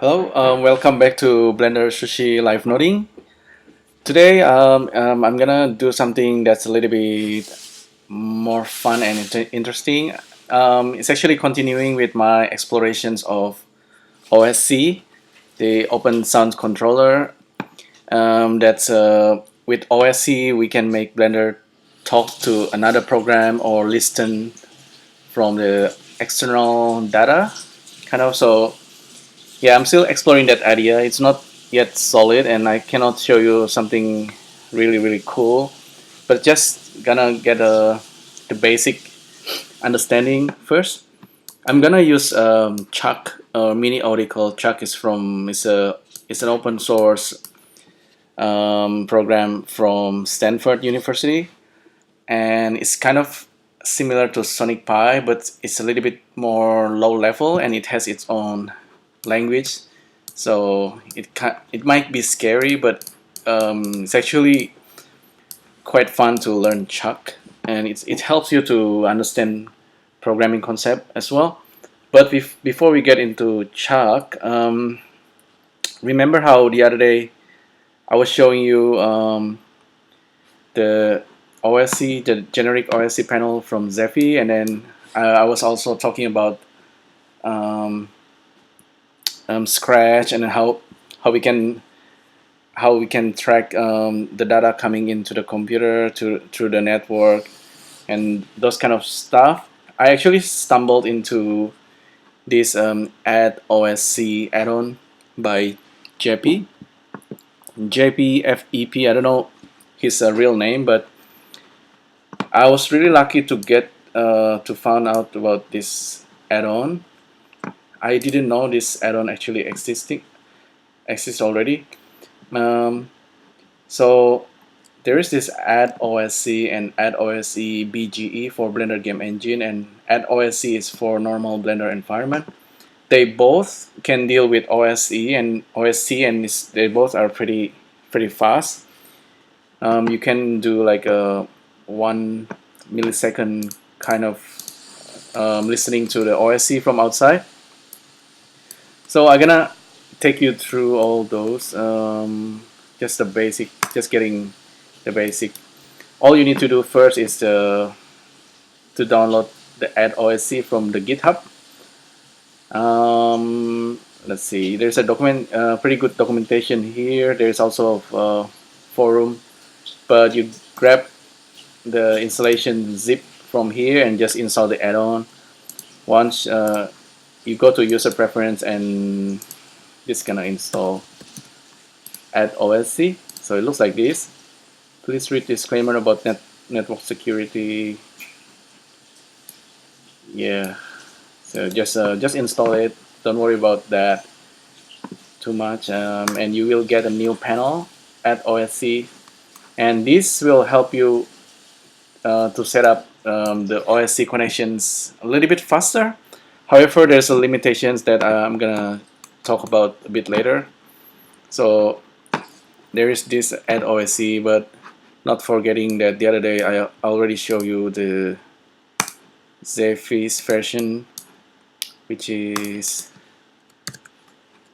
Hello, welcome back to BlenderSushi live noding. Today, I'm gonna do something that's a little bit more fun and interesting. It's actually continuing with my explorations of OSC, the Open Sound Controller. That's with OSC we can make Blender talk to another program or listen from the external data, kind of. So yeah, I'm still exploring that idea. It's not yet solid, and I cannot show you something really cool. But just gonna get the basic understanding first. I'm gonna use ChucK, mini Audi called ChucK. It's an open source program from Stanford University, and it's kind of similar to Sonic Pi, but it's a little bit more low level, and it has its own language. So it might be scary, but it's actually quite fun to learn ChucK, and it helps you to understand programming concept as well. But before we get into ChucK, remember how the other day I was showing you the OSC, the generic OSC panel from Zephy, and then I was also talking about um, Scratch and how we can track the data coming into the computer through the network and those kind of stuff. I actually stumbled into this AddOsc add-on by JP. JPFEP, I don't know his real name, but I was really lucky to get to find out about this add-on. I didn't know this add-on actually exists already. Um, so there is this AddOsc and AddOsc BGE for Blender Game Engine, and AddOsc is for normal Blender environment. They both can deal with OSE and OSC, and they both are pretty fast. You can do like a 1 millisecond kind of listening to the OSC from outside. So I'm gonna take you through all those. Just the basic, just getting the basic. All you need to do first is to download the AddOsc from the GitHub. Let's see. There's a pretty good documentation here. There's also a forum, but you grab the installation zip from here and just install the add-on. Once you go to user preference, and this gonna install AddOsc. So it looks like this. Please read disclaimer about network security. Yeah. So just install it. Don't worry about that too much, and you will get a new panel AddOsc, and this will help you to set up the OSC connections a little bit faster. However, there's a limitations that I'm gonna talk about a bit later. So there is this AddOsc, but not forgetting that the other day I already showed you the Zephy's version, which is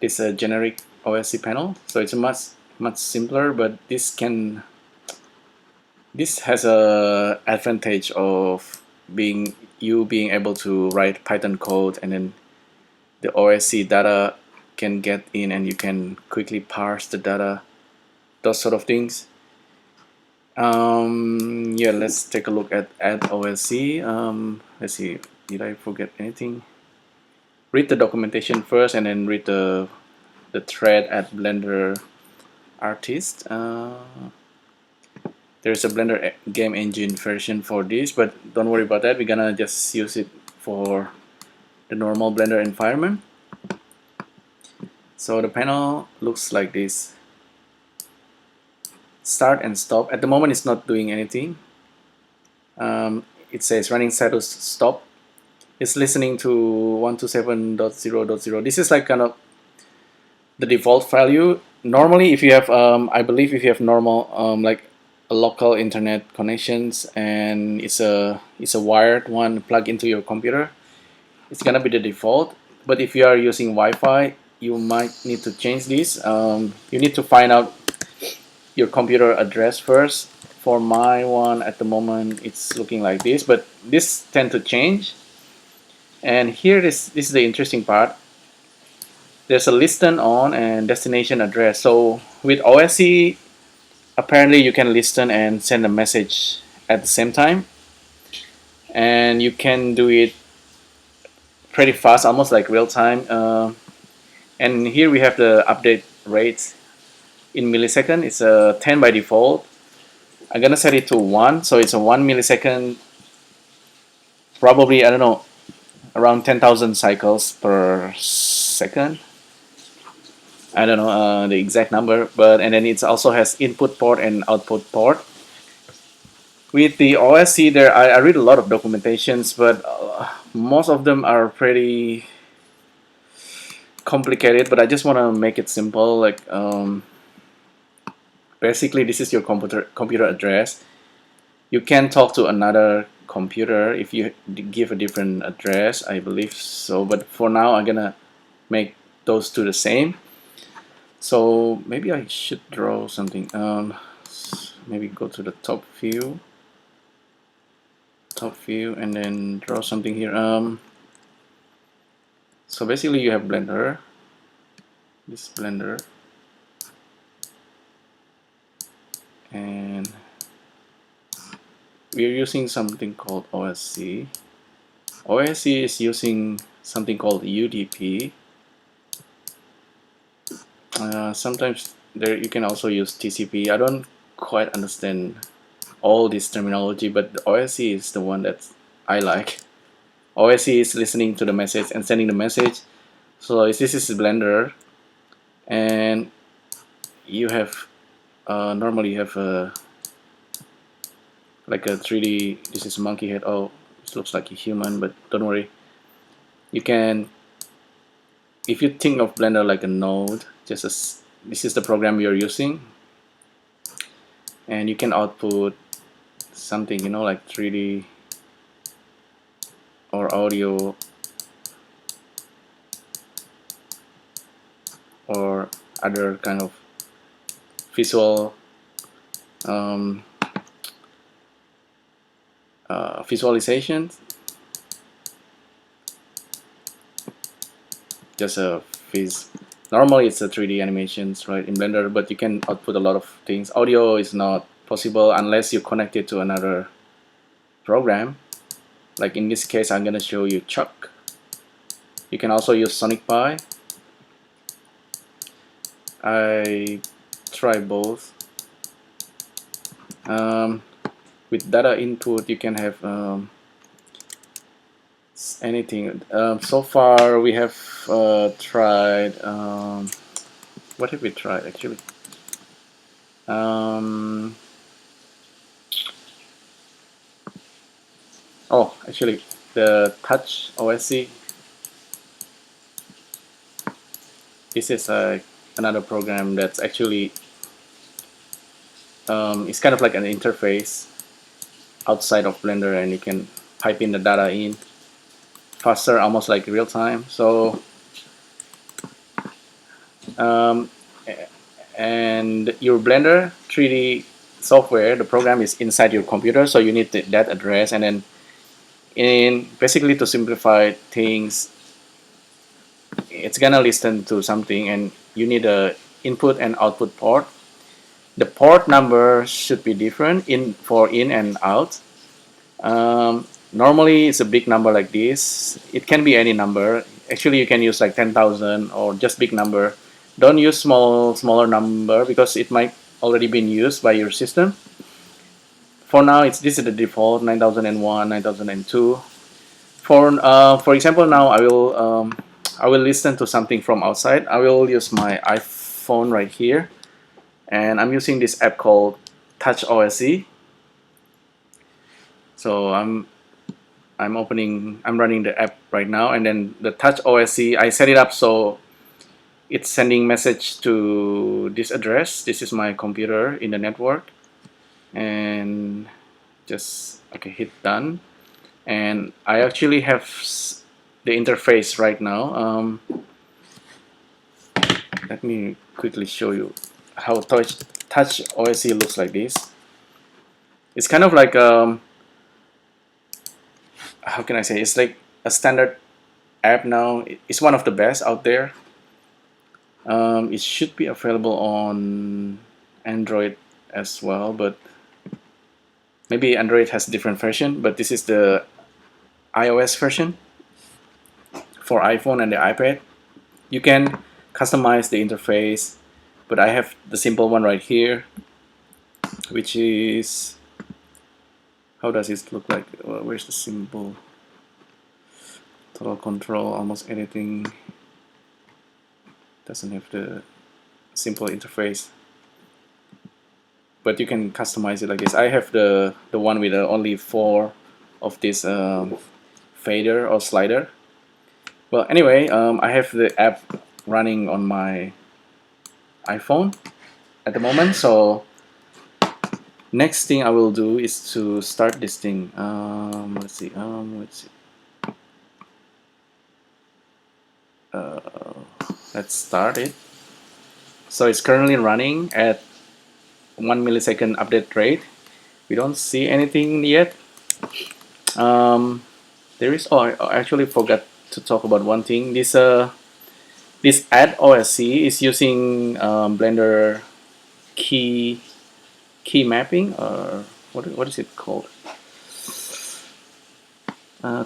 this generic OSC panel. So it's a much simpler, but this has a advantage of being able to write Python code, and then the OSC data can get in and you can quickly parse the data, those sort of things. Yeah, let's take a look at AddOsc. Let's see, did I forget anything? Read the documentation first, and then read the thread at Blender artist. There's a Blender game engine version for this, but don't worry about that. We're gonna just use it for the normal Blender environment. So the panel looks like this. Start and stop. At the moment, it's not doing anything. It says running status stop. It's listening to 127.0.0. This is like kind of the default value. Normally, if you have, I believe if you have normal, like a local internet connections, and it's a wired one plug into your computer, it's gonna be the default. But if you are using Wi-Fi, you might need to change this. You need to find out your computer address first. For my one at the moment, it's looking like this, but this tend to change. And here, this is the interesting part. There's a listen on and destination address. So with OSC, apparently you can listen and send a message at the same time, and you can do it pretty fast, almost like real time. And here we have the update rate in millisecond. It's a 10 by default. I'm gonna set it to 1, so it's a 1 millisecond, probably, I don't know, around 10,000 cycles per second. I don't know the exact number, but and then it also has input port and output port. With the OSC, there I read a lot of documentations, but most of them are pretty complicated. But I just want to make it simple. Like basically, this is your computer address. You can talk to another computer if you give a different address, I believe so. But for now, I'm gonna make those two the same. So maybe I should draw something. Maybe go to the top view, and then draw something here. So basically, you have Blender. This Blender, and we're using something called OSC. OSC is using something called UDP. Sometimes there you can also use TCP. I don't quite understand all this terminology, but the OSC is the one that I like. OSC is listening to the message and sending the message. So this is Blender, and you have normally you have a like a 3D. This is monkey head. Oh, it looks like a human, but don't worry. You can, if you think of Blender like a node, just as this is the program you're using, and you can output something, you know, like 3D or audio or other kind of visual visualizations. Just a normally it's a 3D animations, right, in Blender, but you can output a lot of things. Audio is not possible unless you connect it to another program. Like in this case, I'm gonna show you ChucK. You can also use SonicPy. I try both. With data input, you can have anything. So far, we have tried. What have we tried actually? Oh, actually, the TouchOSC. This is another program that's actually it's kind of like an interface outside of Blender, and you can pipe in the data in faster, almost like real time. So and your Blender 3D software, the program is inside your computer, so you need that address. And then basically, to simplify things, it's gonna listen to something, and you need a input and output port. The port number should be different for in and out. Normally it's a big number like this. It can be any number. Actually, you can use like 10,000 or just big number. Don't use smaller number because it might already been used by your system. For now, this is the default 9001, 9002. For example, now I will listen to something from outside. I will use my iPhone right here, and I'm using this app called TouchOSC. So I'm running the app right now, and then the TouchOSC, I set it up so it's sending message to this address. This is my computer in the network, and just hit done. And I actually have the interface right now. let me quickly show you how TouchOSC looks like this. It's kind of like how can I say, it's like a standard app now. It's one of the best out there. It should be available on Android as well, but maybe Android has a different version, but this is the iOS version for iPhone and the iPad. You can customize the interface, but I have the simple one right here, which is, how does it look like? Where's the symbol? Total control, almost anything. Doesn't have the simple interface, but you can customize it like this. I have the one with only 4 of this fader or slider. Well, anyway, I have the app running on my iPhone at the moment, so next thing I will do is to start this thing. Let's see. Let's start it. So it's currently running at 1 millisecond update rate. We don't see anything yet. There is, oh, I actually forgot to talk about one thing. This AddOsc is using Blender key mapping, or what is it called?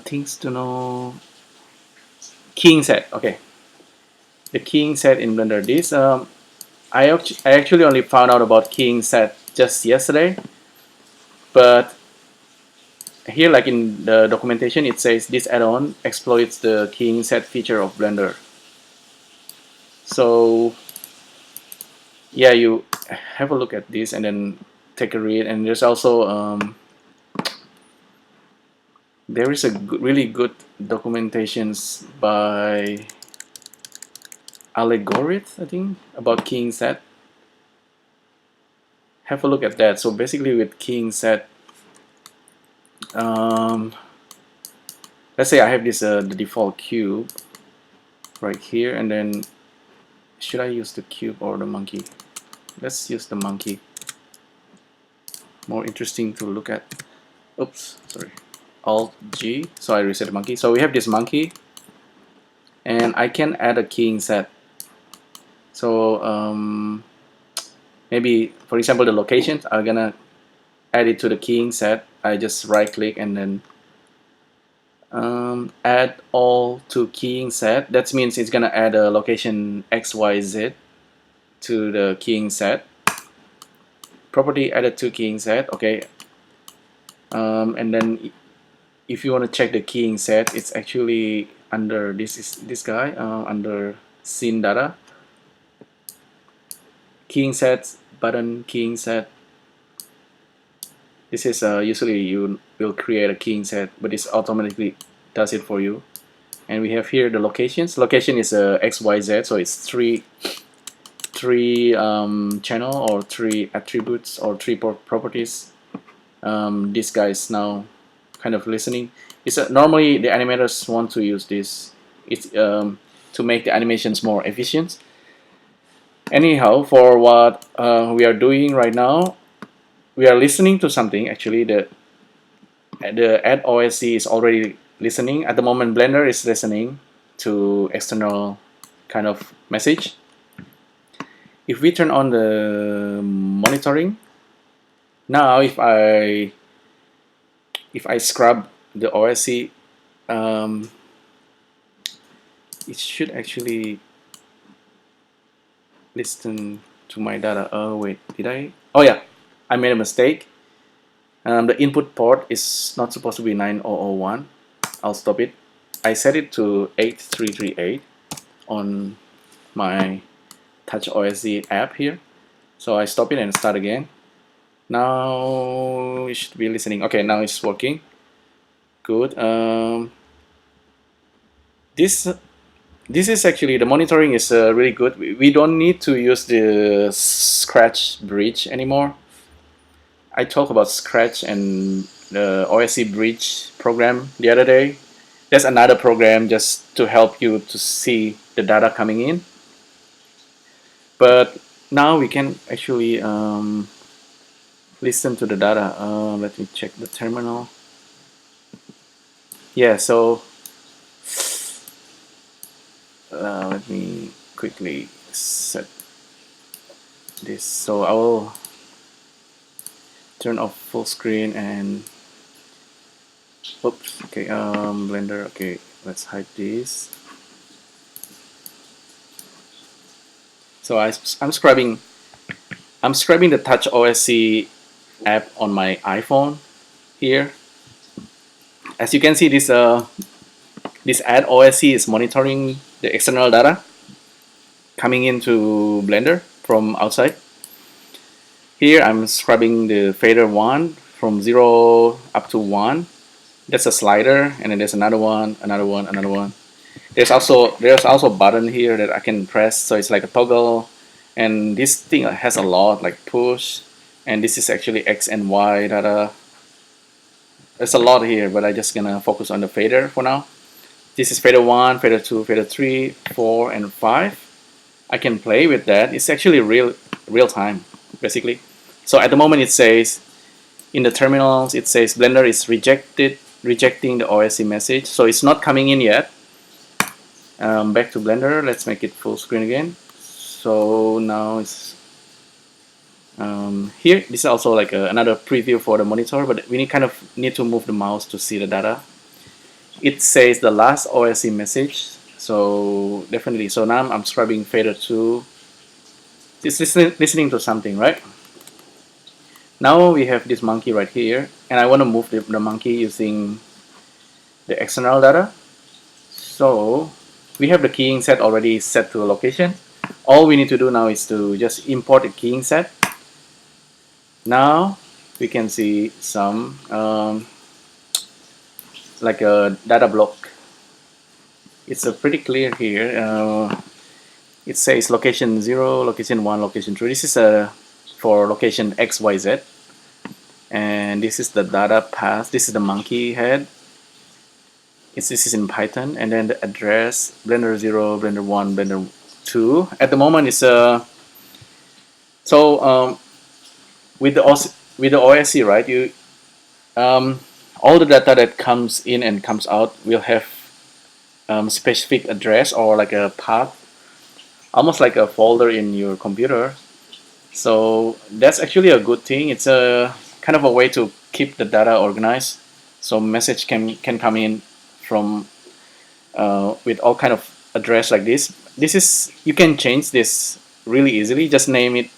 Things to know. Keying set. Okay, the keying set in Blender. This I actually only found out about keying set just yesterday, but here, like in the documentation, it says this add-on exploits the keying set feature of Blender. So yeah, you have a look at this and then take a read. And there's also there is a really good documentations by Allegorith, I think, about keying set. Have a look at that. So basically, with keying set, let's say I have this the default cube right here, and then should I use the cube or the monkey? Let's use the monkey. More interesting to look at. Oops, sorry. Alt G. So I reset the monkey. So we have this monkey, and I can add a keying set. So maybe, for example, the locations, I'm gonna add it to the keying set. I just right click and then add all to keying set. That means it's gonna add a location XYZ to the keying set. Property added to keying set. Okay. And then if you want to check the keying set, it's actually under this guy, under scene data. Keying set button, keying set. This is usually you will create a keying set, but this automatically does it for you. And we have here the locations. Location is XYZ, so it's three channel or 3 attributes or 3 properties. This guy is now kind of listening. It's normally the animators want to use this. It's to make the animations more efficient. Anyhow, for what we are doing right now, we are listening to something. Actually, the AddOsc is already listening. At the moment, Blender is listening to external kind of message. If we turn on the monitoring, now if I scrub the OSC, it should actually listen to my data. Oh wait, did I? Oh yeah, I made a mistake. The input port is not supposed to be 9001. I'll stop it. I set it to 8338 on my TouchOSC app here. So I stop it and start again. Now it should be listening. Okay, now it's working. Good. This is actually, the monitoring is really good. We don't need to use the Scratch bridge anymore. I talked about Scratch and the OSC bridge program the other day. There's another program just to help you to see the data coming in. But now we can actually listen to the data. Let me check the terminal. Yeah, so let me quickly set this. So I will turn off full screen and oops. Okay, Blender. Okay, let's hide this. So I'm scrubbing the TouchOSC app on my iPhone here. As you can see, this AddOsc is monitoring the external data coming into Blender from outside. Here I'm scrubbing the fader 1 from 0 up to 1. That's a slider, and then there's another one, another one, another one. There's also a button here that I can press, so it's like a toggle. And this thing has a lot, like push, and this is actually X and Y data. There's a lot here, but I'm just gonna focus on the fader for now. This is fader 1, fader 2, fader 3, 4, and 5. I can play with that. It's actually real time, basically. So at the moment it says, in the terminals, it says Blender is rejecting the OSC message. So it's not coming in yet. Back to Blender, let's make it full screen again. So now it's here. This is also like another preview for the monitor, but we need to move the mouse to see the data. It says the last OSC message, so definitely. So now I'm scrubbing fader 2. It's listening to something, right? Now we have this monkey right here, and I want to move the monkey using the external data. So we have the keying set already set to a location. All we need to do now is to just import the keying set. Now we can see some like a data block. It's pretty clear here. It says location 0, location 1, location 3. This is for location X, Y, Z. And this is the data path. This is the monkey head. This is in Python. And then the address, Blender 0, Blender 1, Blender 2. At the moment, it's with the OSC, right? All the data that comes in and comes out will have specific address or like a path, almost like a folder in your computer. So that's actually a good thing. It's a kind of a way to keep the data organized, so message can come in from with all kind of address like this. You can change this really easily. Just name it.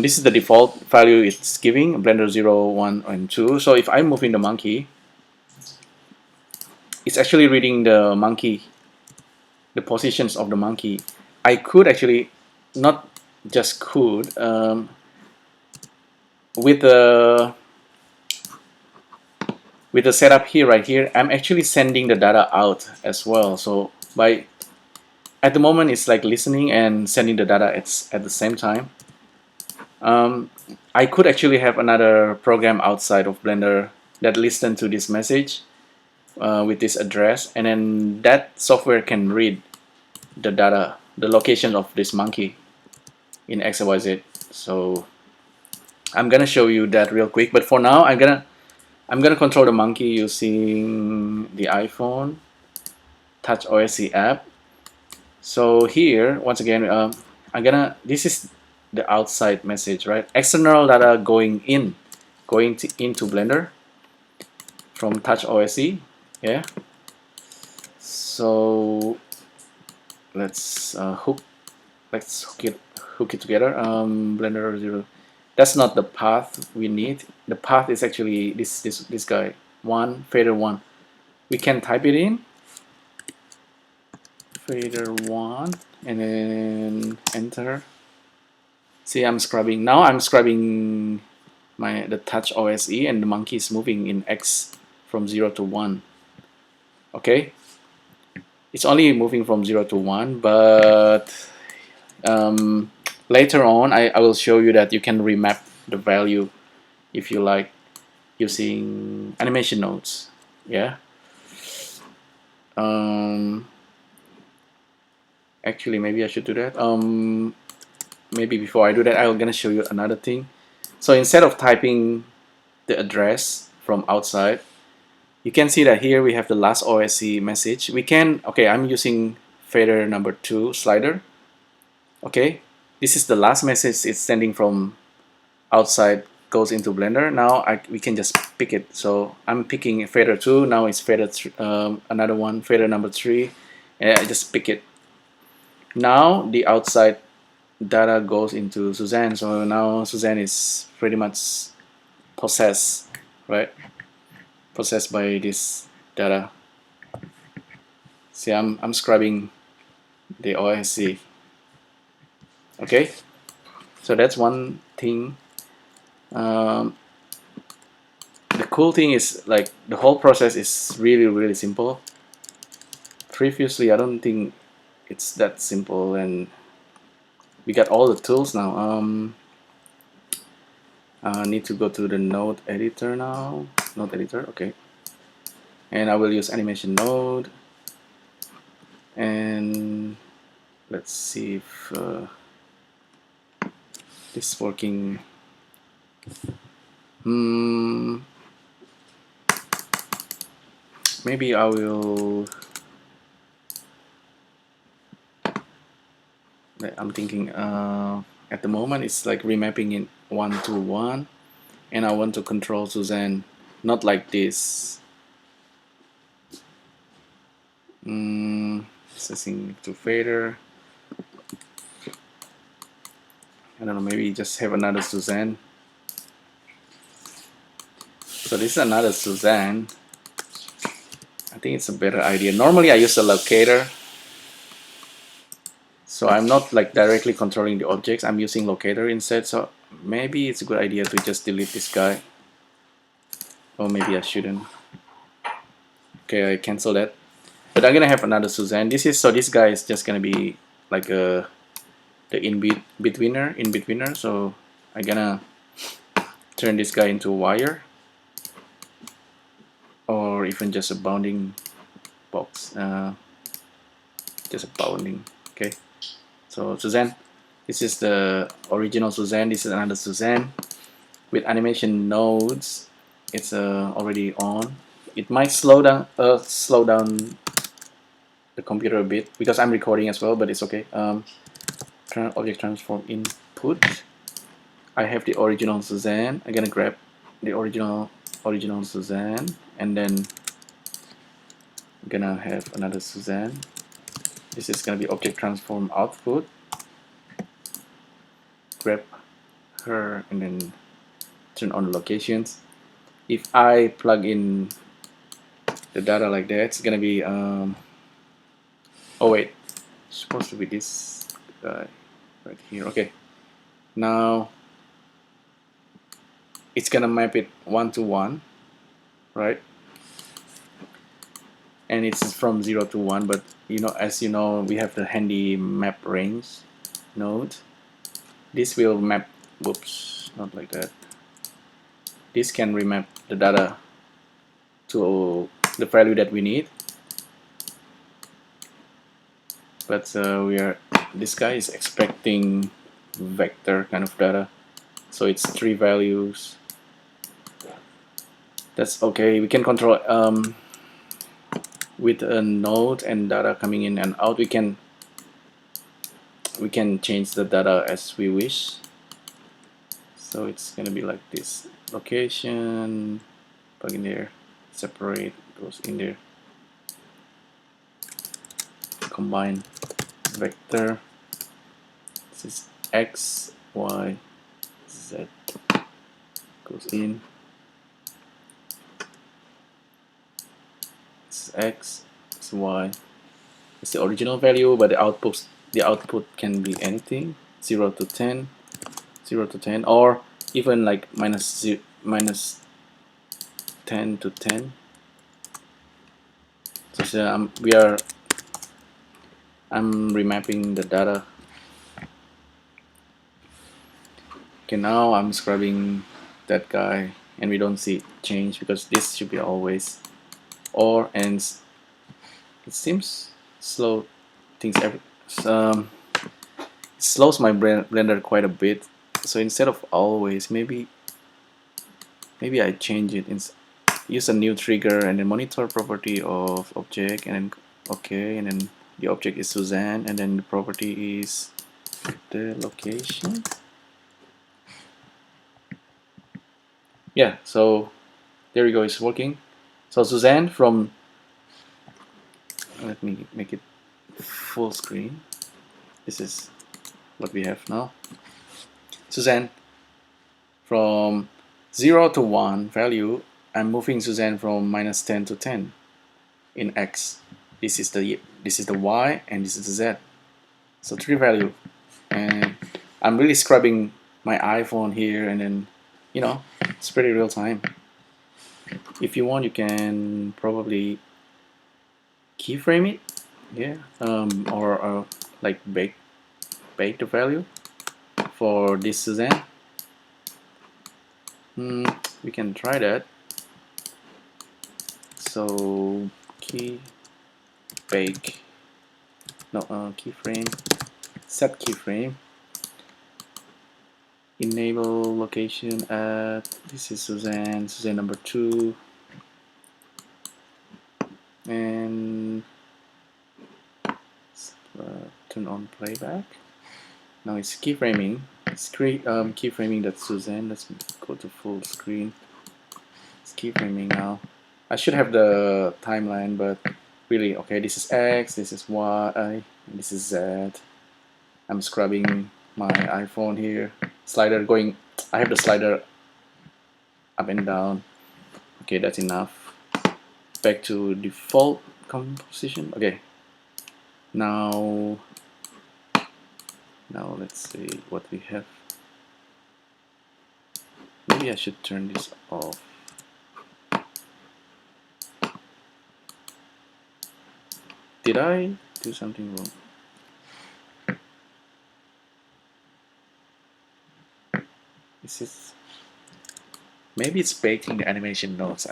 This is the default value it's giving, Blender 0, 1, and 2. So if I'm moving the monkey, it's actually reading the monkey, the positions of the monkey. I could actually, not just could, with the setup here, right here, I'm actually sending the data out as well. So at the moment, it's like listening and sending the data at the same time. I could actually have another program outside of Blender that listens to this message with this address, and then that software can read the data, the location of this monkey in X, Y, Z. So I'm gonna show you that real quick, but for now I'm gonna control the monkey using the iPhone TouchOSC app. So here, once again, this is the outside message, right? External data going into Blender from TouchOSC. Yeah. So let's hook it together. Blender 0. That's not the path we need. The path is actually this guy, fader 1. We can type it in, fader 1, and then enter. See, I'm scrubbing. Now I'm scrubbing the TouchOSC, and the monkey is moving in X from 0 to 1. Okay, it's only moving from 0 to 1, but later on I will show you that you can remap the value if you like, using animation nodes. Yeah. Actually, maybe I should do that. Maybe before I do that, I'm gonna show you another thing. So instead of typing the address from outside, you can see that here we have the last OSC message. We can, okay, I'm using fader number 2 slider. Okay, this is the last message it's sending from outside, goes into Blender. Now we can just pick it. So I'm picking fader 2. Now it's fader another one, fader number 3, and I just pick it. Now the outside data goes into Suzanne. So now Suzanne is pretty much possessed, right? Possessed by this data. See, I'm scrubbing the OSC. Okay, so that's one thing. The cool thing is, like, the whole process is really simple. Previously, I don't think it's that simple, and we got all the tools now. I need to go to the node editor now. Node editor, okay. And I will use animation node. And let's see if this is working. Maybe I will. I'm thinking at the moment it's like remapping in 1-to-1, and I want to control Suzanne not like this. Setting to fader. I don't know, maybe just have another Suzanne. So this is another Suzanne. I think it's a better idea. Normally I use a locator, so I'm not like directly controlling the objects. I'm using locator instead. So maybe it's a good idea to just delete this guy. Or maybe I shouldn't. Okay, I cancel that. But I'm gonna have another Suzanne. This guy is just gonna be like the in-betweener. So I'm gonna turn this guy into a wire, or even just a bounding box. Just a bounding. Okay. So Suzanne, this is the original Suzanne. This is another Suzanne with animation nodes. It's already on. It might slow down the computer a bit because I'm recording as well, but it's okay. Object transform input. I have the original Suzanne. I'm gonna grab the original Suzanne, and then I'm gonna have another Suzanne. This is gonna be object transform output. Grab her and then turn on the locations. If I plug in the data like that, it's gonna be oh wait, it's supposed to be this guy right here. Okay, now it's gonna map it 1-to-1, right? And it's from 0-to-1, but as you know, we have the handy map range node. This will map, whoops, not like that. This can remap the data to the value that we need. But this guy is expecting vector kind of data, so it's 3 values. That's okay. We can control with a node and data coming in and out. We can change the data as we wish. So it's gonna be like this: location, plug in there, separate, goes in there, combine vector. This is x, y, z, goes in. This is x, this is y. It's the original value, but the output can be anything: 0-10, 0-10, or even like minus 10-10. So I'm remapping the data. Okay, now I'm scrubbing that guy, and we don't see it change because this should be always, and it seems slow things it slows my blender quite a bit. So instead of always, maybe I change it. Use a new trigger and then monitor property of object, and then okay, and then the object is Suzanne, and then the property is the location. Yeah, so there you go, it's working. So Suzanne from, let me make it full screen. This is what we have now. Suzanne from 0 to 1 value, I'm moving Suzanne from -10 to 10 in X. This is the Y, and this is the Z. So 3 value, and I'm really scrubbing my iPhone here, and then it's pretty real time. If you want, you can probably keyframe it, yeah, or like bake the value for this Suzanne. We can try that. So keyframe, set keyframe, enable location at, this is Suzanne number 2, and turn on playback. Now it's keyframing. It's keyframing that Suzanne. Let's go to full screen. It's keyframing now. I should have the timeline, but really, okay, this is X, this is Y, and this is Z. I'm scrubbing my iPhone here. Slider going, I have the slider up and down. Okay, that's enough. Back to default composition. Okay. Now let's see what we have. Maybe I should turn this off. Did I do something wrong? This is, maybe it's baking the animation nodes.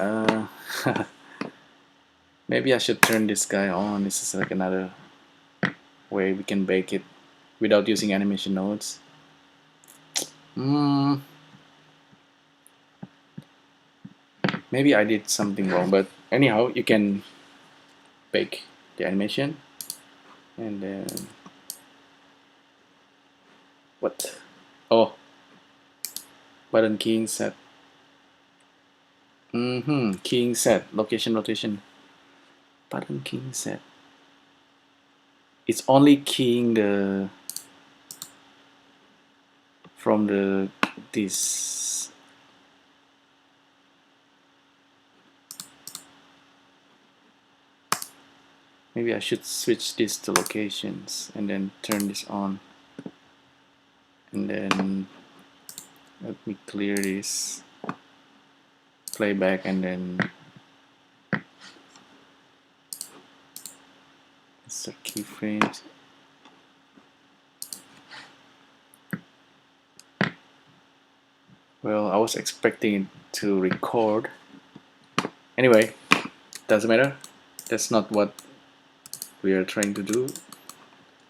Maybe I should turn this guy on. This is like another way we can bake it without using animation nodes. Maybe I did something wrong, but anyhow, you can bake the animation, and then what? Oh, button keying set. Keying set, location, rotation. Button keying set. It's only keying the from the this. Maybe I should switch this to locations and then turn this on. And then let me clear this playback, and then insert keyframes. Well, I was expecting it to record. Anyway, doesn't matter. That's not what we are trying to do.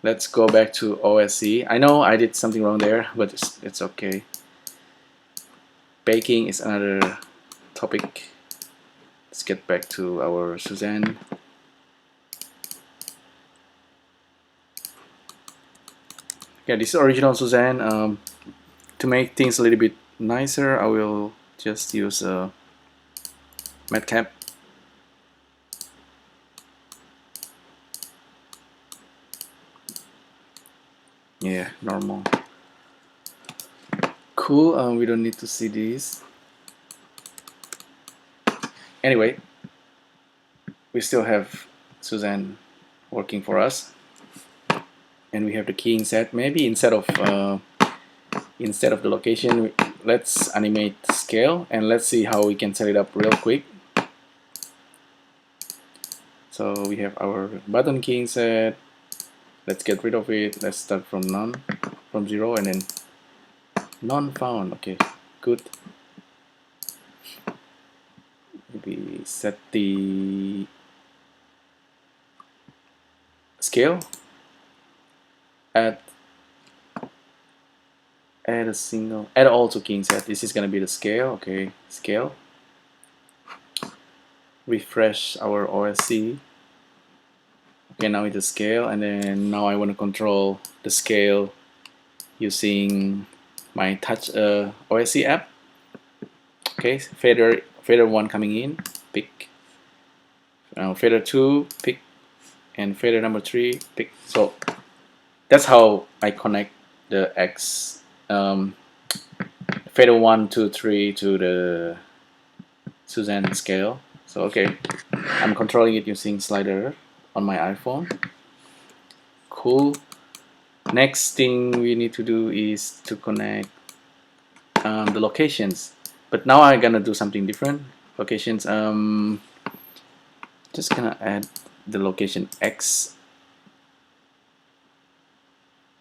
Let's go back to OSC. I know I did something wrong there, but it's okay. Baking is another topic. Let's get back to our Suzanne. Yeah, this is original Suzanne. To make things a little bit nicer, I will just use a matcap. Yeah, normal. Cool. We don't need to see this. Anyway, we still have Suzanne working for us, and we have the keying set. Maybe instead of the location, let's animate scale, and let's see how we can set it up real quick. So we have our button keying set. Let's get rid of it. Let's start from none, from 0, and then none found. Okay, good. Maybe set the scale. add add all to king set. This is gonna be the scale. Okay, scale. Refresh our OSC. Okay, now it's the scale, and then now I want to control the scale using my touch OSC app. Okay, fader 1 coming in, pick. Fader 2, pick, and fader number 3, pick. So that's how I connect the X fader 1, 2, 3 to the Suzanne scale. So okay, I'm controlling it using slider on my iPhone. Cool. Next thing we need to do is to connect the locations. But now I'm gonna do something different. Locations. Just gonna add the location X.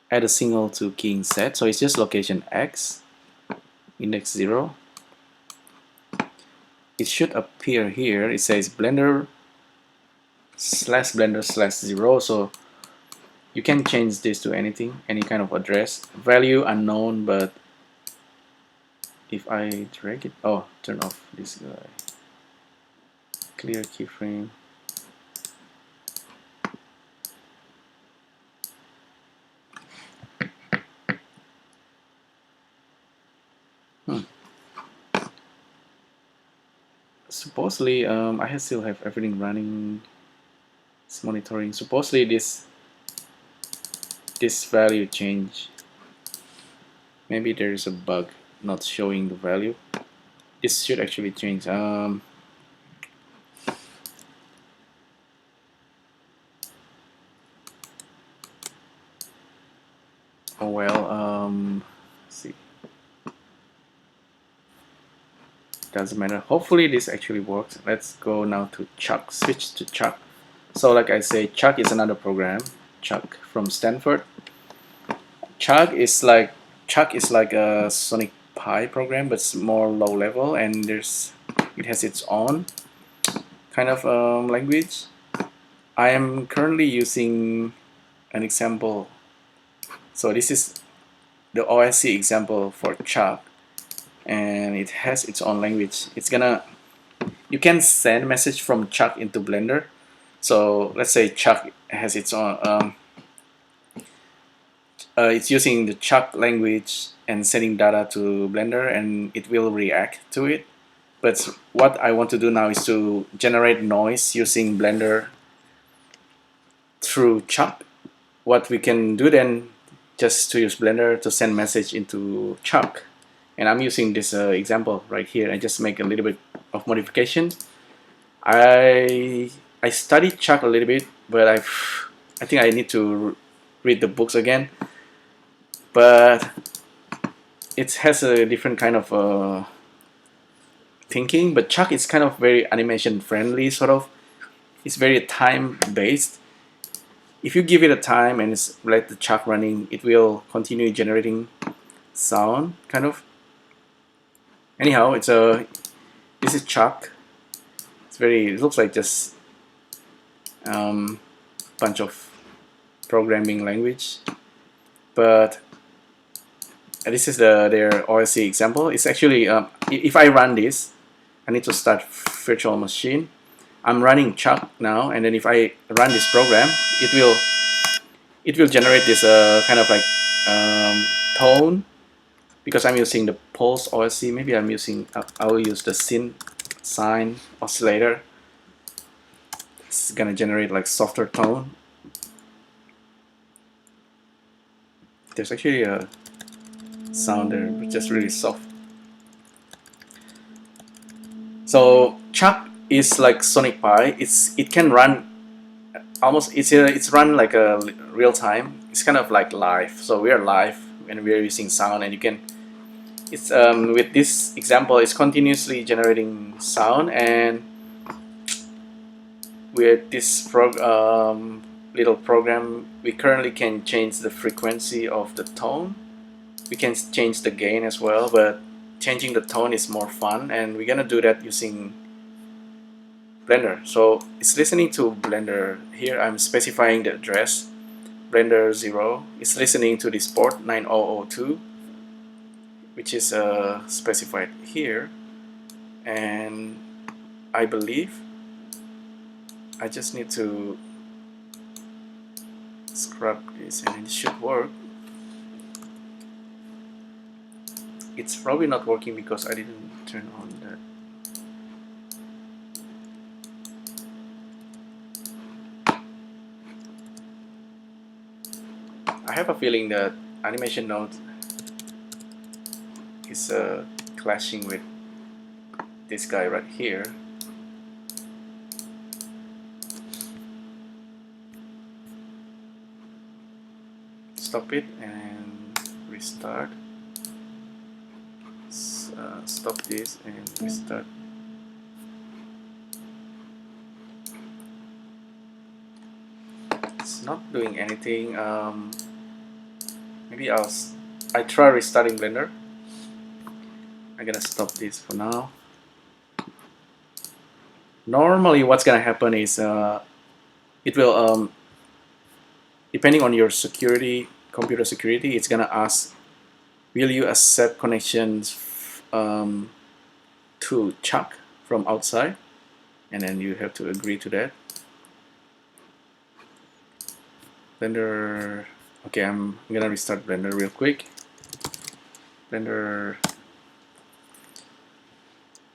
Add a single to king set. So it's just location X. Index 0. It should appear here. It says blender / 0. So you can change this to anything, any kind of address. Value unknown, but if I drag it, oh, turn off this guy. Clear keyframe. Supposedly, I still have everything running. It's monitoring. Supposedly, this value change. Maybe there is a bug not showing the value. This should actually change. Oh well. Let's see. Doesn't matter. Hopefully this actually works. Let's go now to ChucK. Switch to ChucK. So like I say, ChucK is another program. ChucK from Stanford. ChucK is like a Sonic Pi program, but it's more low level, and it has its own kind of language. I am currently using an example. So this is the OSC example for ChucK, and it has its own language. You can send message from ChucK into Blender. So let's say ChucK has its own. It's using the ChucK language and sending data to Blender, and it will react to it. But what I want to do now is to generate noise using Blender through ChucK. What we can do then, just to use Blender to send message into ChucK. And I'm using this example right here. I just make a little bit of modification. I studied ChucK a little bit, but I think I need to read the books again. But it has a different kind of thinking. But ChucK is kind of very animation friendly, sort of. It's very time based. If you give it a time and let the ChucK running, it will continue generating sound, kind of. Anyhow, this is ChucK. It looks like just bunch of programming language, but this is their OSC example. It's actually if I run this, I need to start virtual machine. I'm running ChucK now, and then if I run this program, it will generate this kind of like tone. Because I'm using the pulse OSC, maybe I will use the sine oscillator. It's gonna generate like softer tone. There's actually a sound there, but just really soft. So ChucK is like Sonic Pi. It can run almost. It's run like a real time. It's kind of like live. So we are live and we are using sound, and you can. It's with this example, it's continuously generating sound, and with this little program, we currently can change the frequency of the tone. We can change the gain as well, but changing the tone is more fun, and we're gonna do that using Blender. So it's listening to Blender. Here I'm specifying the address, Blender 0 is listening to this port 9002, which is specified here, and I believe I just need to scrub this and it should work. It's probably not working because I didn't turn on that. I have a feeling that animation node is clashing with this guy right here. Stop it and restart. Stop this and restart. It's not doing anything. Maybe I try restarting Blender. I'm gonna stop this for now. Normally what's gonna happen is it will depending on your security, computer security, it's gonna ask, will you accept connections to ChucK from outside, and then you have to agree to that. Blender, okay, I'm gonna restart Blender real quick. Blender,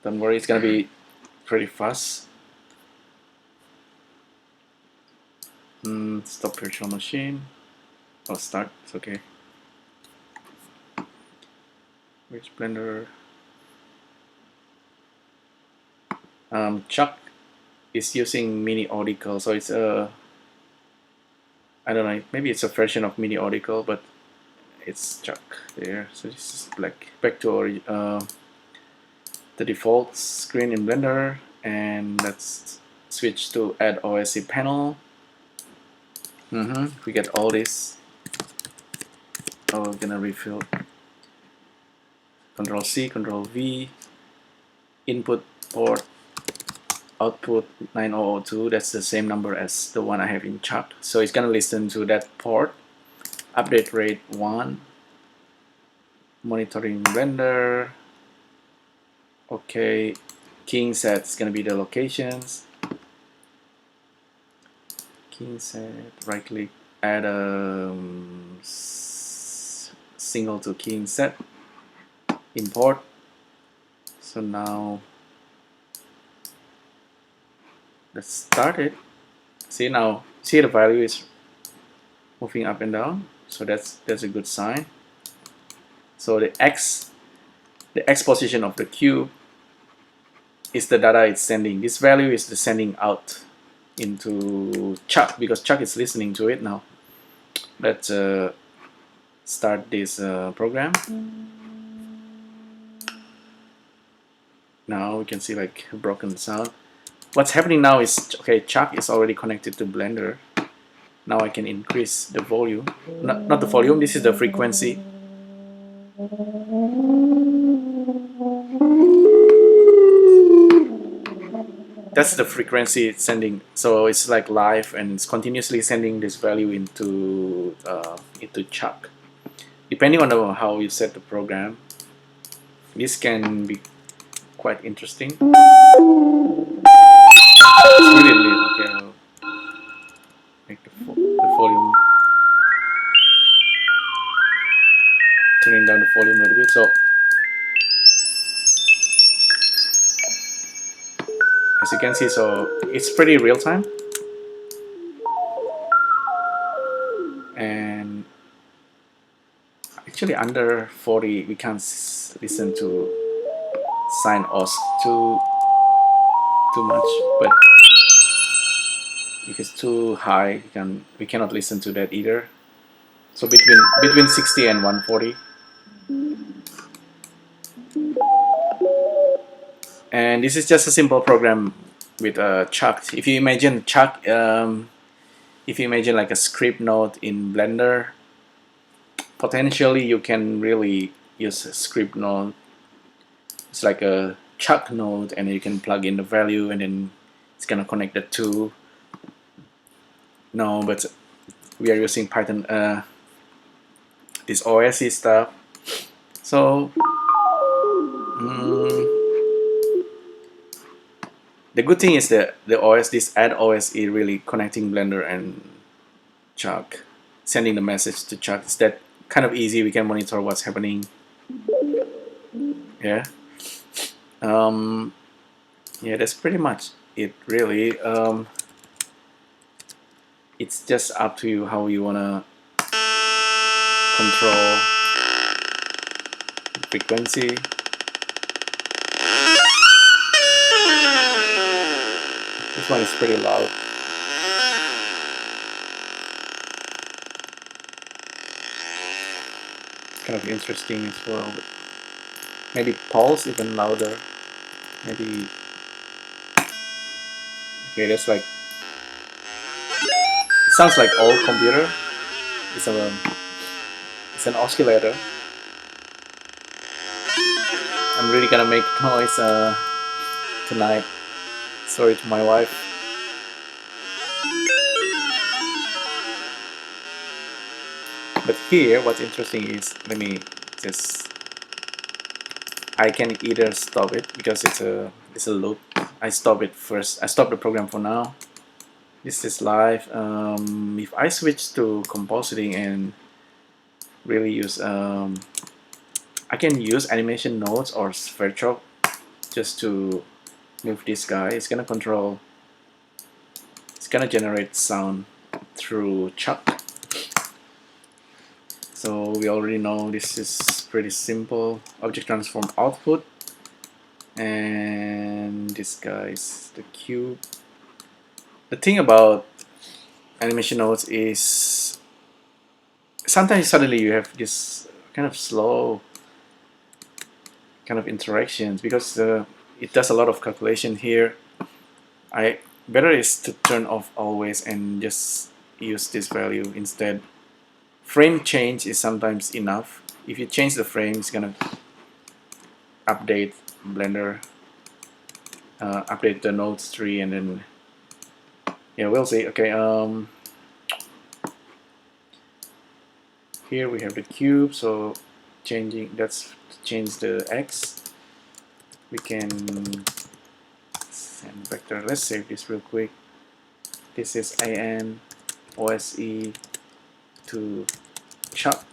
don't worry, it's gonna be pretty fast. Stop virtual machine. Oh, start, it's okay. Which Blender? ChucK is using Mini Audical, so it's a, I don't know, maybe it's a version of Mini Audical, but it's ChucK there. So this is back to our the default screen in Blender, and let's switch to AddOsc panel. We get all this. Oh, we're gonna refill. Control C, Control V, input port, output 9002. That's the same number as the one I have in ChucK. So it's gonna listen to that port. Update rate 1. Monitoring Blender. Okay, king set is gonna be the locations. King set, right click, add a single to king set, import. So now let's start it. See now, see the value is moving up and down, so that's a good sign. So the x position of the cube is the data it's sending. This value is the sending out into ChucK, because ChucK is listening to it now. Let's start this program. Now we can see like a broken sound. What's happening now is, okay, ChucK is already connected to Blender. Now I can increase the volume. Not the volume, this is the frequency. That's the frequency it's sending. So it's like live, and it's continuously sending this value into ChucK. Depending on how you set the program, this can be quite interesting. It's really okay. I'll make the volume, turning down the volume a little bit. So as you can see, so it's pretty real time, and actually under 40 we can't listen to sine OSC too much, but if it's too high we cannot listen to that either. So between 60 and 140. And this is just a simple program with ChucK. If you imagine ChucK, if you imagine like a script node in Blender, potentially you can really use a script node. It's like a ChucK node, and you can plug in the value, and then it's gonna connect the two. No, but we are using Python, this OSC stuff. So the good thing is that the OS, this AddOsc, really connecting Blender and ChucK, sending the message to ChucK. It's that kind of easy. We can monitor what's happening. Yeah. Yeah, that's pretty much it, really. It's just up to you how you wanna control frequency. This one is pretty loud. Kind of interesting as well. But maybe pulse even louder. Maybe. Okay, that's like. It sounds like old computer. It's an oscillator. I'm really gonna make noise tonight. Sorry to my wife. But here, what's interesting is, let me just. I can either stop it because it's a loop. I stop it first. I stop the program for now. This is live. If I switch to compositing and really use, I can use animation nodes or virtual just to move this guy. It's gonna control. It's gonna generate sound through ChucK. So we already know this is pretty simple. Object transform output, and this guy is the cube. The thing about animation nodes is sometimes suddenly you have this kind of slow kind of interactions because it does a lot of calculation here. Better is to turn off always and just use this value instead. Frame change is sometimes enough. If you change the frame, it's gonna update Blender, update the nodes tree, and then yeah, we'll see. Okay, here we have the cube, so that's to change the X. We can send vector. Let's save this real quick. This is AN OSE to ChucK.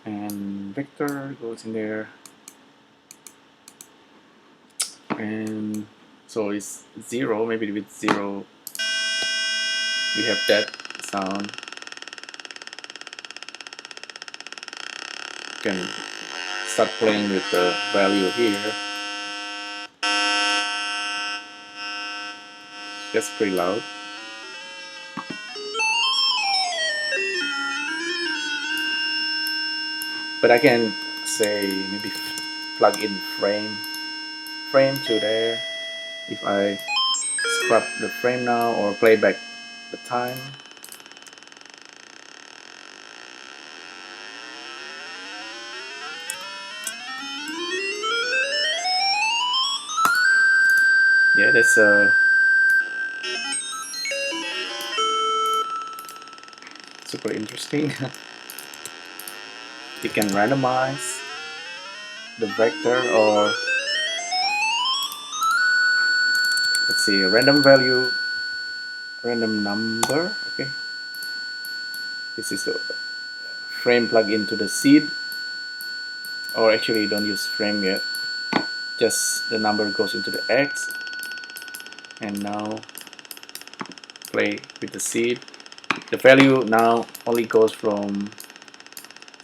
And vector goes in there. And so it's 0, maybe with 0 we have that sound. You can start playing with the value here. That's pretty loud. But I can say maybe plug in frame to there. If I scrap the frame now or play back the time. Yeah, that's super interesting. You can randomize the vector, or let's see, random value, random number. Okay, this is the frame plug into the seed, or actually don't use frame yet, just the number goes into the X, and now play with the seed. The value now only goes from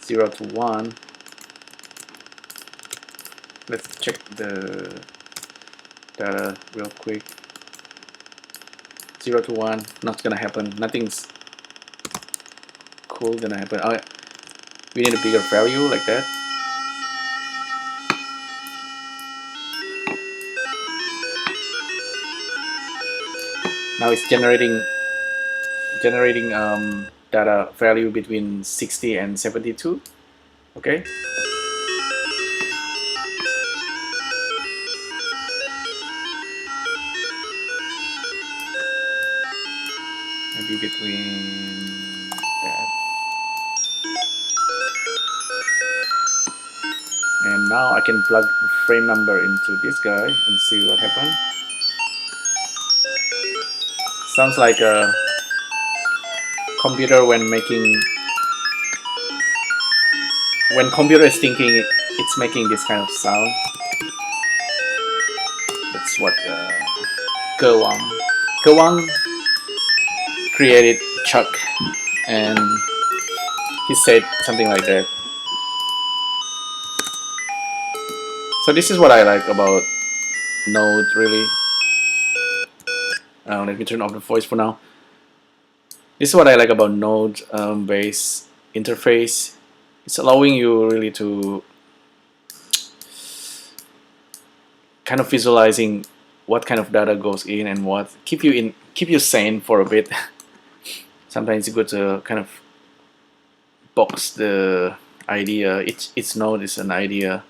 0 to 1. Let's check the data real quick. 0 to 1, not gonna happen. Nothing's cool gonna happen. Oh, we need a bigger value like that. Now it's generating data value between 60 and 72. Okay. maybe between that. And now I can plug the frame number into this guy and see what happens. Sounds like a computer when computer is thinking, it's making this kind of sound. That's what Kewang created ChucK, and he said something like that. So this is what I like about Node, really. Let me turn off the voice for now. This is what I like about Node based interface. It's allowing you really to kind of visualizing what kind of data goes in and what keep you sane for a bit. Sometimes it's good to kind of box the idea. Each node is an idea,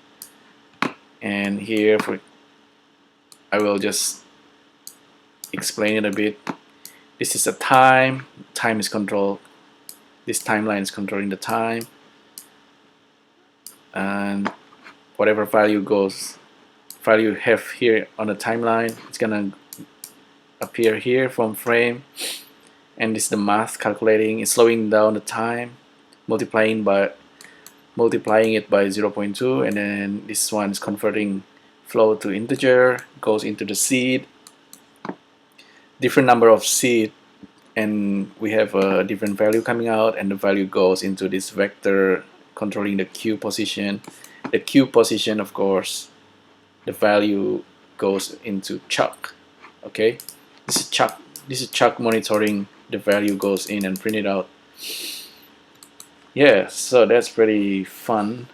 and here I will just explain it a bit. This is a time. Time is controlled. This timeline is controlling the time, and whatever value you have here on the timeline, it's gonna appear here from frame. And this is the math calculating. It's slowing down the time, multiplying it by 0.2, and then this one is converting float to integer, goes into the seed, different number of seed, and we have a different value coming out, and the value goes into this vector controlling the Q position. The Q position, of course, the value goes into ChucK. Okay, this is ChucK monitoring the value goes in and print it out. Yeah, so that's pretty fun.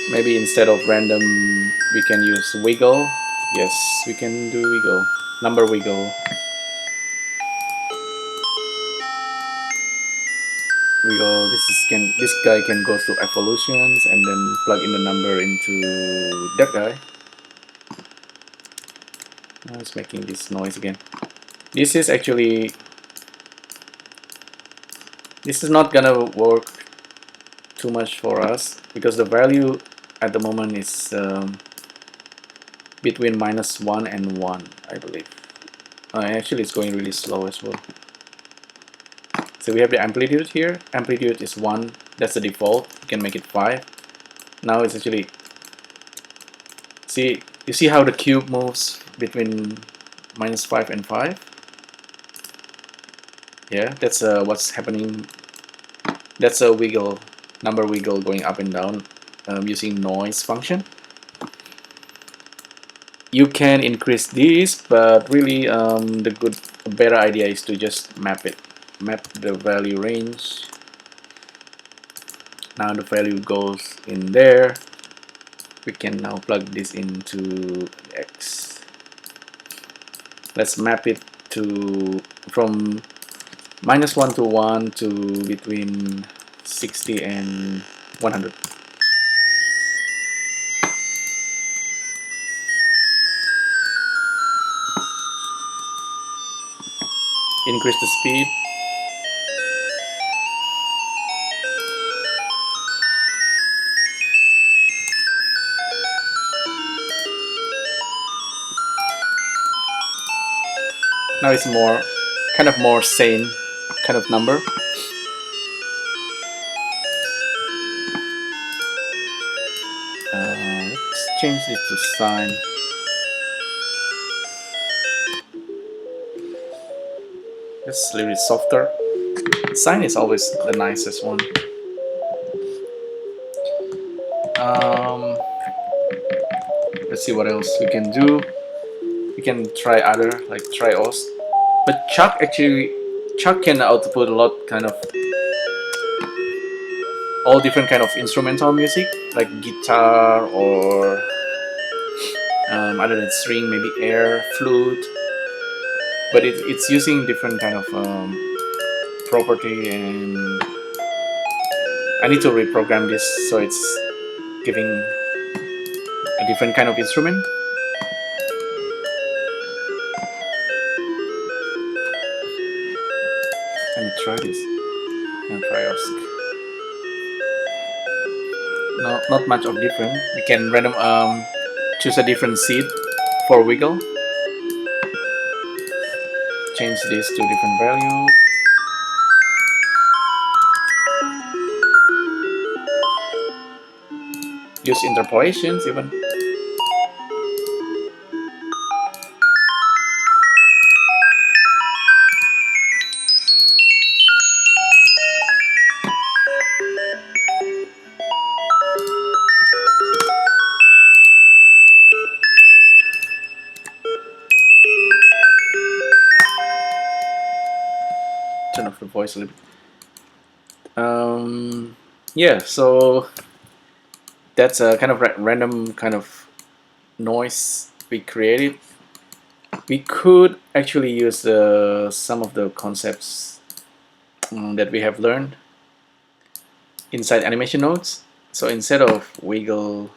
Maybe instead of random we can use wiggle. Yes, we can do wiggle, number wiggle. This guy can go to evolutions and then plug in the number into that guy. Now it's making this noise again. This is not gonna work too much for us because the value at the moment is between -1 and 1, I believe. Actually, it's going really slow as well. So we have the amplitude here. Amplitude is 1. That's the default. You can make it 5. Now it's actually, you see how the cube moves between -5 and 5? Yeah, that's what's happening. That's a wiggle, number wiggle going up and down using noise function. You can increase this, but really the better idea is to just map the value range. Now the value goes in there. We can now plug this into X. Let's map it to from -1 to 1 to between 60 and 100. Increase the speed. Now it's more sane kind of number. Let's change it to sine. It's a little bit softer. Sine is always the nicest one. Let's see what else we can do. We can try other, like TouchOSC. But ChucK can output a lot all different kind of instrumental music, like guitar or other than string, maybe air, flute. But it's using different kind of property, and I need to reprogram this so it's giving a different kind of instrument. Let me try this. And try OSC. No, not much of different. We can random choose a different seed for wiggle. Change this to different value. Use interpolations even. Turn off the voice a little bit. Yeah, so that's a kind of random kind of noise we created. We could actually use some of the concepts that we have learned inside animation nodes. So instead of wiggle,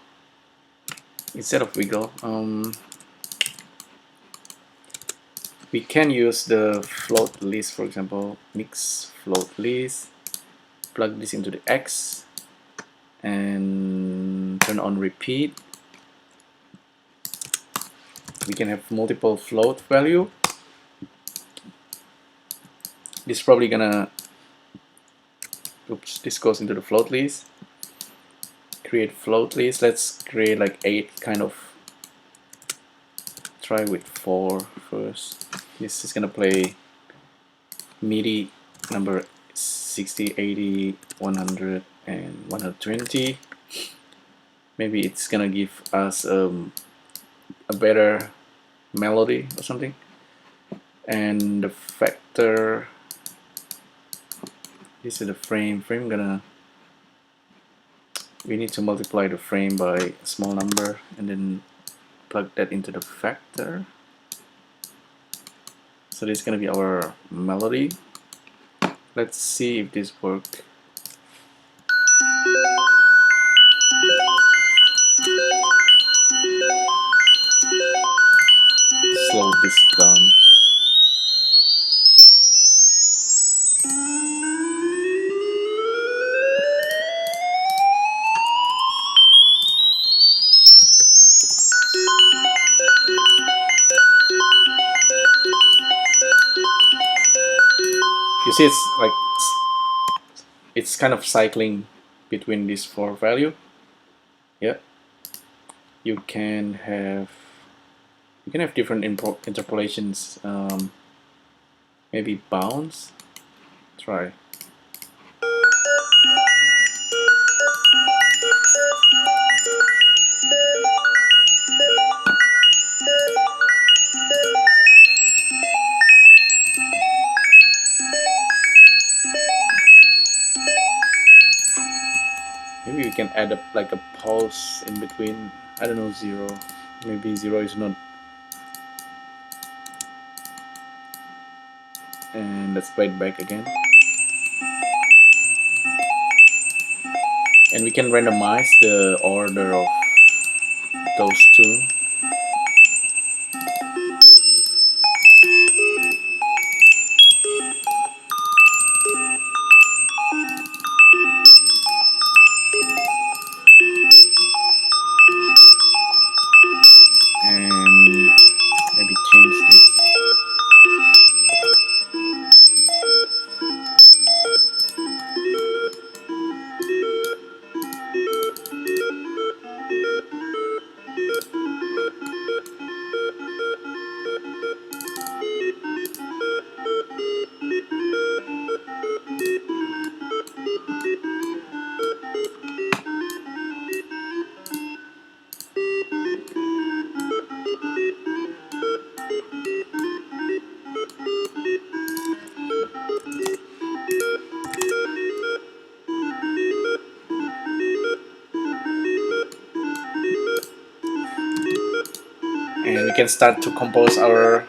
we can use the float list, for example, mix float list, plug this into the X, and turn on repeat. We can have multiple float value. This is probably gonna, oops, this goes into the float list. Create float list. Let's create like 8 kind of. Try with 4 first. This is gonna play MIDI number 60, 80, 100, and 120. Maybe it's gonna give us a better melody or something. And the factor, this is the frame. We need to multiply the frame by a small number and then plug that into the factor. So this is gonna be our melody. Let's see if this works. Slow this down. You see, it's like it's kind of cycling between these 4 values. Yeah, you can have different interpolations. Maybe bounce. Try. Maybe we can add like a pause in between. I don't know, 0. Maybe 0 is not. And let's play it back again. And we can randomize the order of those tunes. And maybe change this. And we can start to compose our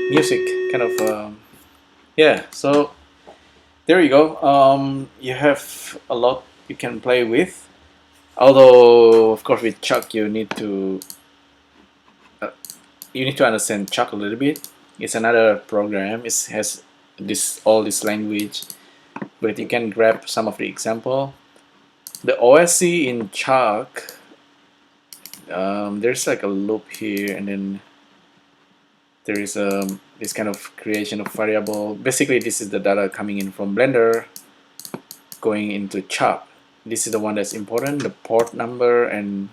music, kind of. Yeah, so there you go. You have a lot you can play with. Although, of course, with ChucK you need to understand ChucK a little bit. It's another program. It has all this language, but you can grab some of the example. The OSC in ChucK, there's like a loop here, and then there is this kind of creation of variable. Basically, this is the data coming in from Blender going into ChucK. This is the one that's important, the port number, and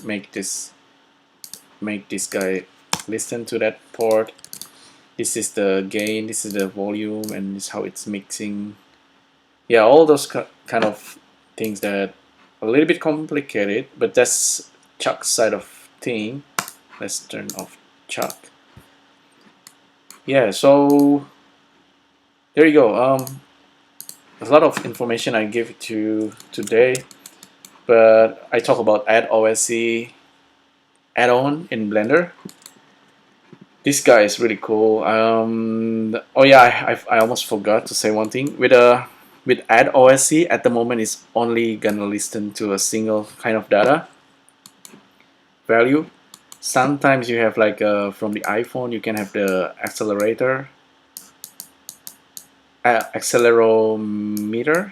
make this guy listen to that port. This is the gain, this is the volume, and this is how it's mixing. Yeah, all those kind of things that are a little bit complicated, but that's ChucK's side of thing. Let's turn off ChucK. Yeah, so there you go. There's a lot of information I give to you today, but I talk about AddOsc add-on in Blender. This guy is really cool. Oh yeah, I almost forgot to say one thing. With AddOsc at the moment, it's only gonna listen to a single kind of data value. Sometimes you have like from the iPhone, you can have the accelerometer,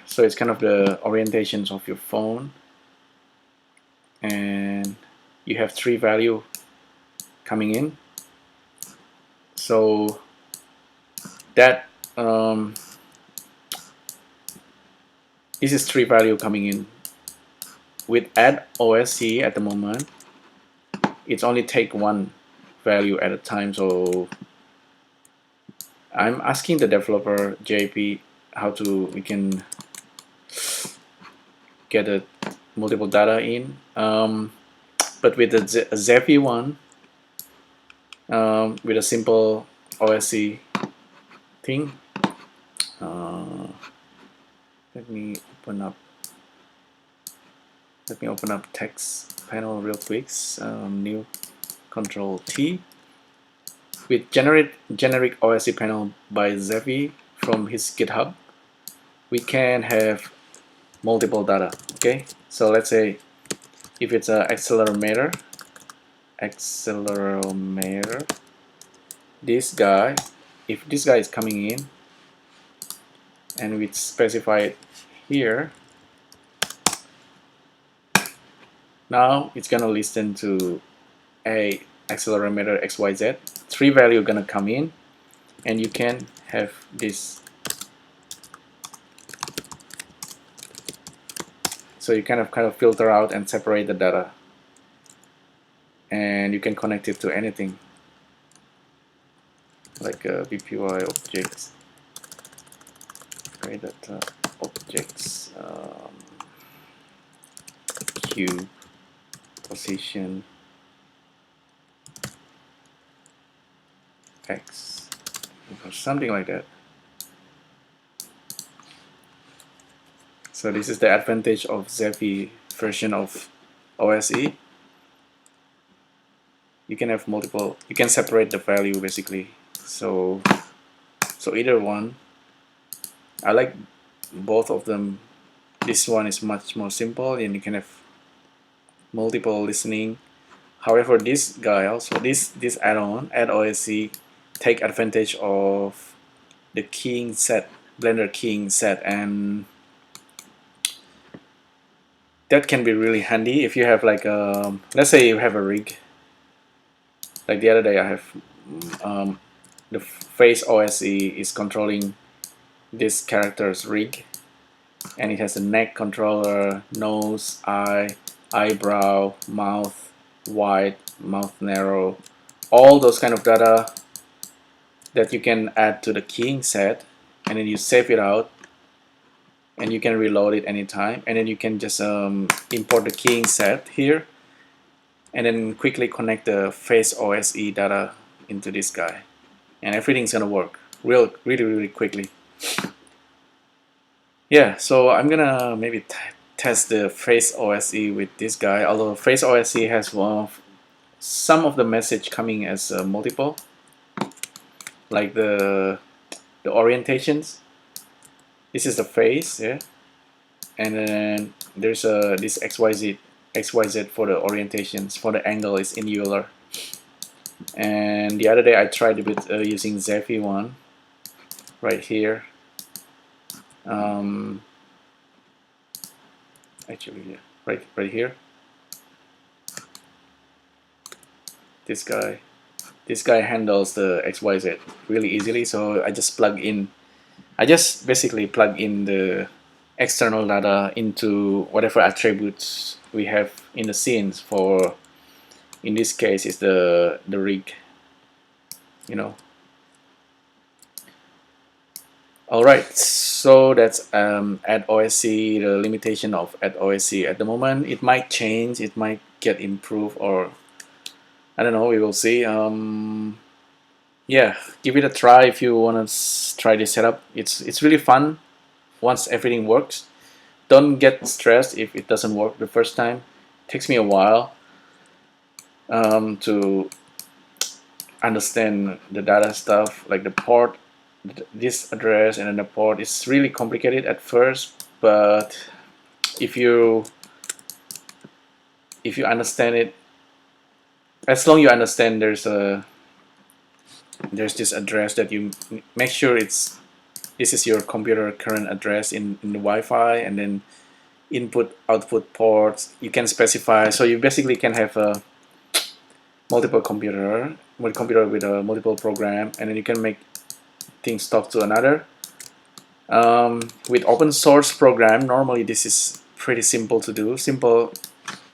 so it's kind of the orientations of your phone, and you have 3 value coming in. So that this is 3 value coming in. With AddOsc at the moment, it's only take 1 value at a time. So I'm asking the developer JP how we can get a multiple data in. But with the Zephy one, with a simple OSC thing, let me open up text panel real quick. New Control T. With generic OSC panel by Zephy from his GitHub, we can have multiple data. Okay, so let's say if it's an accelerometer, this guy, if this guy is coming in, and we specify it here, now it's gonna listen to a accelerometer XYZ. 3 value gonna come in, and you can have this. So you kind of filter out and separate the data, and you can connect it to anything like BPY objects, create data objects, cube, position, X, or something like that. So this is the advantage of Zephy version of OSE. You can have multiple, you can separate the value basically. So either one. I like both of them. This one is much more simple, and you can have multiple listening. However, this guy also, this add-on, AddOsc, take advantage of the keying set, Blender keying set, and that can be really handy if you have like let's say you have a rig. Like the other day, I have the face OSC is controlling this character's rig, and it has a neck controller, nose, eye, eyebrow, mouth wide, mouth narrow, all those kind of data that you can add to the keying set, and then you save it out, and you can reload it anytime, and then you can just import the keying set here, and then quickly connect the face OSE data into this guy, and everything's gonna work really quickly. Yeah, so I'm gonna maybe test the face OSE with this guy, although face OSE has some of the message coming as multiple, like the orientations. This is the face, yeah, and then there's this XYZ for the orientations, for the angle is angular. And the other day I tried it with using Zephy one, right here. Actually, yeah, right here. This guy handles the XYZ really easily, so I just basically plug in the external data into whatever attributes we have in the scenes. For in this case is the rig, you know. All right, so that's AddOsc, the limitation of AddOsc at the moment. It might change, it might get improved, or I don't know, we will see. Yeah, give it a try if you want to try this setup. It's really fun once everything works. Don't get stressed if it doesn't work the first time. It takes me a while to understand the data stuff, like the port, this address, and then the port. It's really complicated at first, but if you understand it, as long you understand there's this address that you make sure this is your computer current address in the Wi-Fi, and then input output ports you can specify, so you basically can have a multiple computer with a multiple program, and then you can make things talk to another. With open source program, normally this is pretty simple to do. Simple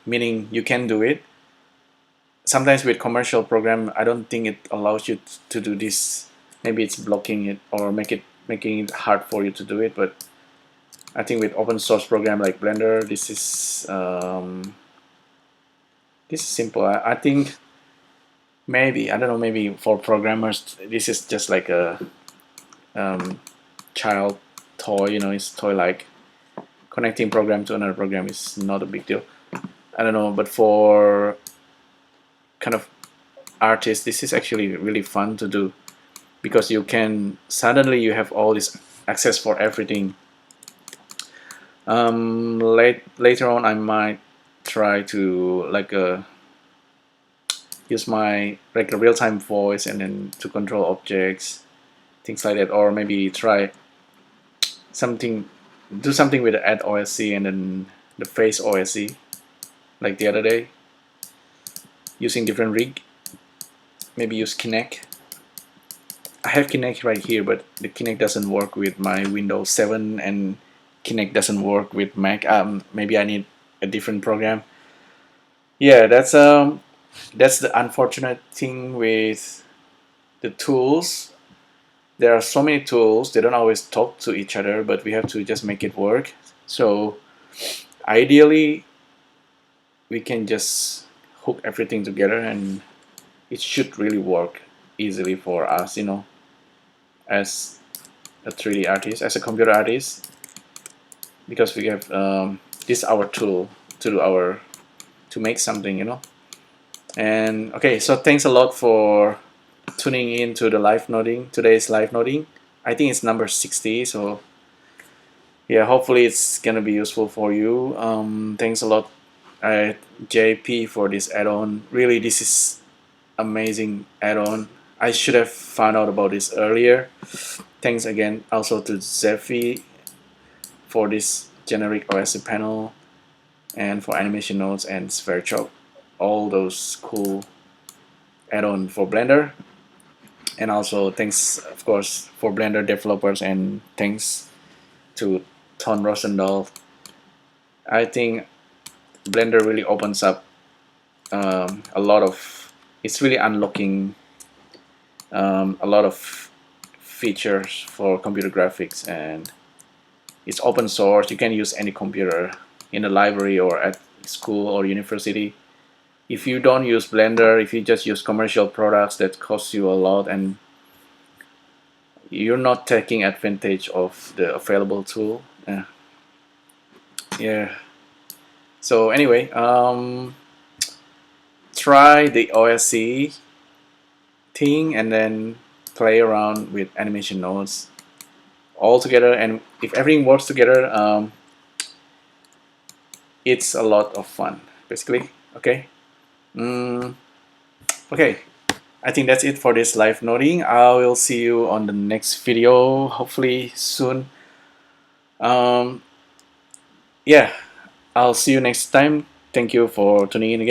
meaning you can do it. Sometimes with commercial program, I don't think it allows you to do this. Maybe it's blocking it or making it hard for you to do it. But I think with open source program like Blender, this is simple. I think maybe, I don't know, maybe for programmers this is just like a child toy. You know, it's toy-like. Connecting program to another program is not a big deal. I don't know, but for kind of artists, this is actually really fun to do, because you can suddenly you have all this access for everything. Later on I might try to like use my regular real-time voice and then to control objects, things like that, or maybe try do something with the AddOsc and then the face OSC, like the other day, using different rig. Maybe use Kinect. I have Kinect right here, but the Kinect doesn't work with my Windows 7, and Kinect doesn't work with Mac. Maybe I need a different program. Yeah, that's the unfortunate thing with the tools. There are so many tools, they don't always talk to each other, but we have to just make it work. So ideally we can just hook everything together and it should really work easily for us, you know, as a 3D artist, as a computer artist, because we have this our tool to make something, you know. And okay, so thanks a lot for tuning in to the live noding, today's live noding. I think it's number 60, so yeah, hopefully it's gonna be useful for you. Thanks a lot, JP, for this add-on. Really, this is amazing add-on. I should have found out about this earlier. Thanks again also to Zephy for this generic OSC panel, and for animation nodes and sphere ChucK, all those cool add-on for Blender. And also thanks, of course, for Blender developers, and thanks to Ton Rosendahl. I think Blender really opens up a lot of, it's really unlocking a lot of features for computer graphics, and it's open source. You can use any computer in a library or at school or university. If you don't use Blender, if you just use commercial products that cost you a lot and you're not taking advantage of the available tool, yeah. So anyway, try the OSC thing and then play around with animation nodes all together, and if everything works together, it's a lot of fun basically. Okay. Okay, I think that's it for this live noding. I will see you on the next video, hopefully soon. Yeah, I'll see you next time. Thank you for tuning in again.